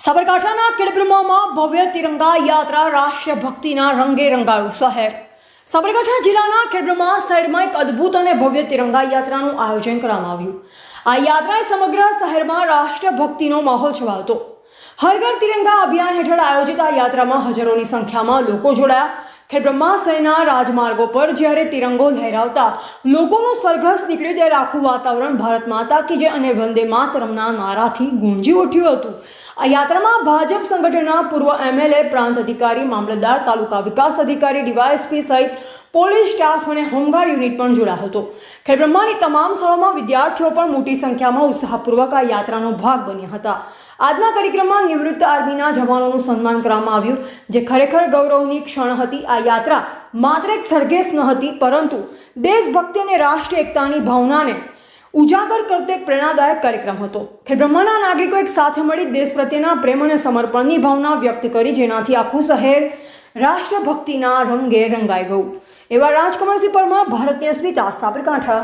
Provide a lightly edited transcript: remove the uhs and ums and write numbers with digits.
સાબરકાંઠાના ખેડબ્રહ્મામાં ભવ્ય તિરંગા યાત્રા રાષ્ટ્રીય ભક્તિના રંગે રંગાયું શહેર. સાબરકાંઠા જિલ્લાના ખેડબ્રહ્મા શહેરમાં એક અદ્ભુત અને ભવ્ય તિરંગા યાત્રાનું આયોજન કરવામાં આવ્યું. આ યાત્રાએ સમગ્ર શહેરમાં રાષ્ટ્રીય ભક્તિનો માહોલ છવાયો હતો. હર ઘર તિરંગા અભિયાન હેઠળ આયોજિત આ યાત્રામાં હજારોની સંખ્યામાં લોકો જોડાયા. ખેડબ્રહ્મા શહેરના રાજમાર્ગો પર જ્યારે તિરંગો લહેરાવતા લોકોનું સરઘસ નીકળ્યું ત્યારે આખું વાતાવરણ ભારત માતા કી જય અને વંદે માતરમના નારાથી ગુંજી ઉઠ્યું હતું. આ યાત્રામાં ભાજપ સંગઠનના પૂર્વ એમએલએ, પ્રાંત અધિકારી, મામલતદાર, તાલુકા વિકાસ અધિકારી, ડીવાયએસપી સહિત પોલીસ સ્ટાફ અને હોમગાર્ડ યુનિટ પણ જોડાયો હતો. ખેડબ્રહ્માની તમામ શાળાઓમાં વિદ્યાર્થીઓ પણ મોટી સંખ્યામાં ઉત્સાહપૂર્વક આ યાત્રાનો ભાગ બન્યા હતા. આજના કાર્યક્રમમાં નિવૃત્ત આર્મીના જવાનોનું સન્માન કરવામાં આવ્યું, જે ખરેખર ગૌરવની ક્ષણ હતી. આ યાત્રા માત્ર એક સરઘસ ન હતી, પરંતુ દેશભક્તિ અને રાષ્ટ્રીય એકતાની ભાવનાને ઉજાગર કરતો એક પ્રેરણાદાયક કાર્યક્રમ હતો. ખેડબ્રહ્માના નાગરિકો એક સાથે મળી દેશ પ્રત્યેના પ્રેમ અને સમર્પણની ભાવના વ્યક્ત કરી, જેનાથી આખું શહેર રાષ્ટ્રભક્તિના રંગે રંગાઈ ગયું. એવા રાજકમલસિંહ પરમાર, ભારતની અસ્મિતા, સાબરકાંઠા.